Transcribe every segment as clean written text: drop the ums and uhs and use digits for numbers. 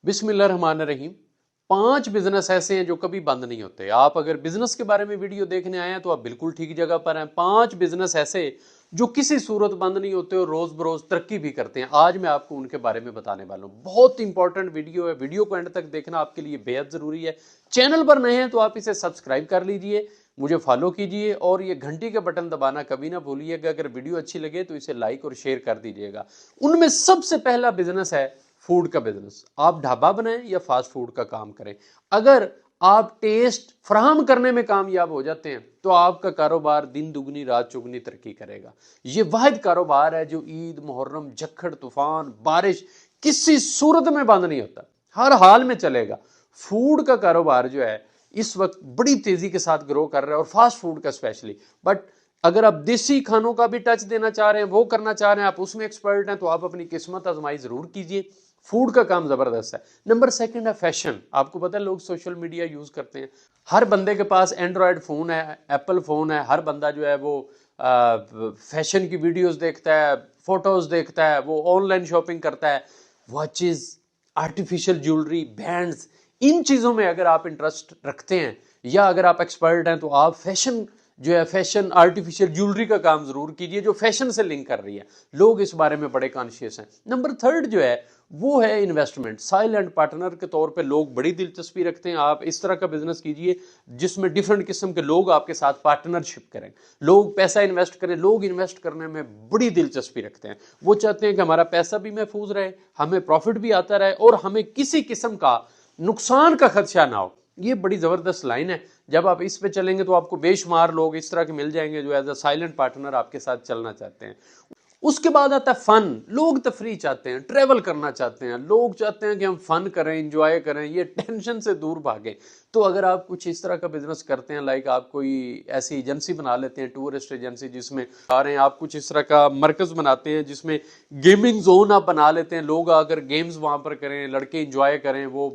बिस्मिल्लाह रहमान रहीम। 5 business ऐसे हैं जो कभी बंद नहीं होते। आप अगर बिजनेस के बारे में वीडियो देखने आए हैं तो आप बिल्कुल ठीक जगह पर हैं। 5 बिजनेस ऐसे जो किसी सूरत बंद नहीं होते और रोज बरोज तरक्की भी करते हैं। आज मैं आपको उनके बारे में बताने वाला हूं। बहुत इंपॉर्टेंट वीडियो है, वीडियो को एंड तक देखना आपके लिए बेहद जरूरी है। चैनल पर नए हैं तो आप इसे सब्सक्राइब कर लीजिए, मुझे फॉलो कीजिए और ये घंटी का बटन दबाना कभी ना भूलिएगा। अगर वीडियो अच्छी लगे तो इसे लाइक और शेयर कर दीजिएगा। उनमें सबसे पहला बिजनेस है फूड का बिजनेस। आप ढाबा बनाएं या फास्ट फूड का काम करें, अगर आप टेस्ट फराहम करने में कामयाब हो जाते हैं तो आपका कारोबार दिन दुगनी रात चौगुनी तरक्की करेगा। ये वाहिद कारोबार है जो ईद, मुहर्रम, झक्खड़, तूफान, बारिश किसी सूरत में बंद नहीं होता, हर हाल में चलेगा। फूड का कारोबार जो है इस वक्त बड़ी तेजी के साथ ग्रो कर रहा है और फास्ट फूड का स्पेशली। बट अगर आप देसी खानों का भी टच देना चाह रहे हैं, वो करना चाह रहे हैं, आप उसमें एक्सपर्ट हैं, तो आप अपनी किस्मत आजमाई जरूर कीजिए। फूड का काम जबरदस्त है। नंबर सेकंड है फैशन। आपको पता है लोग सोशल मीडिया यूज करते हैं, हर बंदे के पास एंड्रॉयड फोन है, एप्पल फोन है। हर बंदा जो है वो फैशन की वीडियोस देखता है, फोटोज देखता है, वो ऑनलाइन शॉपिंग करता है। वॉचेस, आर्टिफिशियल ज्वेलरी, बैंड्स, इन चीजों में अगर आप इंटरेस्ट रखते हैं या अगर आप एक्सपर्ट हैं तो आप फैशन जो है, फैशन आर्टिफिशियल ज्वेलरी का काम जरूर कीजिए जो फैशन से लिंक कर रही है। लोग इस बारे में बड़े कॉन्शियस हैं। नंबर थर्ड जो है वो है इन्वेस्टमेंट। साइलेंट पार्टनर के तौर पे लोग बड़ी दिलचस्पी रखते हैं। आप इस तरह का बिजनेस कीजिए जिसमें डिफरेंट किस्म के लोग आपके साथ पार्टनरशिप करें, लोग पैसा इन्वेस्ट करें। लोग इन्वेस्ट करने में बड़ी दिलचस्पी रखते हैं, वो चाहते हैं कि हमारा पैसा भी महफूज रहे, हमें प्रॉफिट भी आता रहे और हमें किसी किस्म का नुकसान का खदशा ना हो। ये बड़ी जबरदस्त लाइन है। जब आप इस पे चलेंगे तो आपको बेशुमार लोग इस तरह के मिल जाएंगे जो एज अ साइलेंट पार्टनर आपके साथ चलना चाहते हैं। उसके बाद आता है फन। लोग तफरी चाहते हैं, ट्रेवल करना चाहते हैं, लोग चाहते हैं कि हम फन करें, एंजॉय करें, ये टेंशन से दूर भागें। तो अगर आप कुछ इस तरह का बिजनेस करते हैं, लाइक आप कोई ऐसी एजेंसी बना लेते हैं, टूरिस्ट एजेंसी, जिसमें आ रहे हैं, आप कुछ इस तरह का मरकज बनाते हैं जिसमें गेमिंग जोन आप बना लेते हैं, लोग आकर गेम्स वहां पर करें, लड़के एंजॉय करें, वो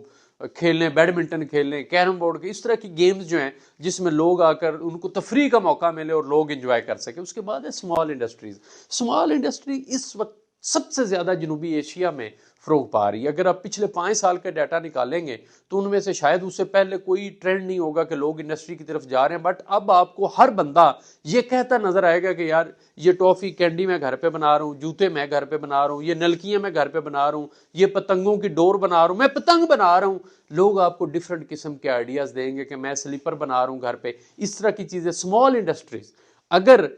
खेलने, बैडमिंटन खेलने, कैरम बोर्ड के, इस तरह की गेम्स जो हैं जिसमें लोग आकर उनको तफरी का मौका मिले और लोग एंजॉय कर सके। उसके बाद है स्मॉल इंडस्ट्रीज। स्मॉल इंडस्ट्री इस वक्त सबसे ज्यादा जनूबी एशिया में फरोग पा रही है। अगर आप पिछले 5 साल का डाटा निकालेंगे तो उनमें से शायद उससे पहले कोई ट्रेंड नहीं होगा कि लोग इंडस्ट्री की तरफ जा रहे हैं। बट अब आपको हर बंदा ये कहता नजर आएगा कि यार ये टॉफी कैंडी मैं घर पे बना रहा हूँ, जूते मैं घर पे बना रहा हूँ, ये नलकियां मैं घर पे बना रहा हूँ, ये पतंगों की डोर बना रहा हूँ, मैं पतंग बना रहा हूँ। लोग आपको डिफरेंट किस्म के आइडियाज देंगे कि मैं स्लीपर बना रहा हूँ घर पे। इस तरह की चीजें स्मॉल इंडस्ट्रीज, अगर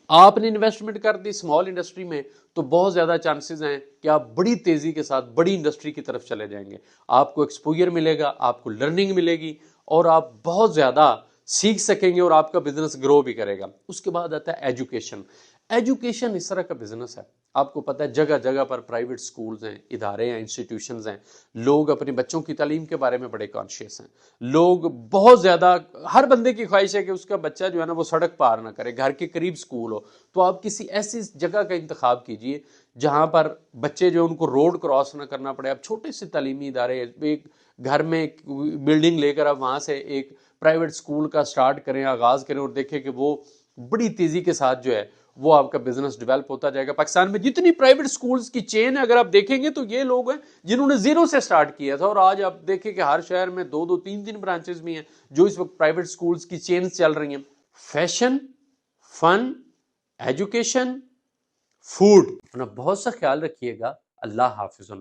आपने इन्वेस्टमेंट कर दी स्मॉल इंडस्ट्री में तो बहुत ज्यादा चांसेस हैं कि आप बड़ी तेजी के साथ बड़ी इंडस्ट्री की तरफ चले जाएंगे। आपको एक्सपोजर मिलेगा, आपको लर्निंग मिलेगी और आप बहुत ज्यादा सीख सकेंगे और आपका बिजनेस ग्रो भी करेगा। उसके बाद आता है एजुकेशन। एजुकेशन इस तरह का बिजनेस है, आपको पता है जगह जगह पर प्राइवेट स्कूल्स हैं, इदारे हैं, इंस्टीट्यूशंस हैं। लोग अपने बच्चों की तालीम के बारे में बड़े कॉन्शियस हैं। लोग बहुत ज्यादा, हर बंदे की ख्वाहिश है कि उसका बच्चा जो है ना वो सड़क पार ना करे, घर के करीब स्कूल हो। तो आप किसी ऐसी जगह का इंतखाब कीजिए जहां पर बच्चे जो उनको रोड क्रॉस ना करना पड़े। आप छोटे से तालीमी इदारे, एक घर में एक बिल्डिंग लेकर आप वहां से एक प्राइवेट स्कूल का स्टार्ट करें, आगाज करें और देखें कि वो बड़ी तेजी के साथ जो है वो आपका बिजनेस डेवलप होता जाएगा। पाकिस्तान में जितनी प्राइवेट स्कूल्स की चेन है अगर आप देखेंगे तो ये लोग हैं जिन्होंने जीरो से स्टार्ट किया था और आज आप देखें कि हर शहर में 2-2, 3-3 ब्रांचेस भी हैं जो इस वक्त प्राइवेट स्कूल्स की चेन चल रही हैं। फैशन, फन, एजुकेशन, फूड, अपना बहुत सा ख्याल रखिएगा। अल्लाह हाफिज़।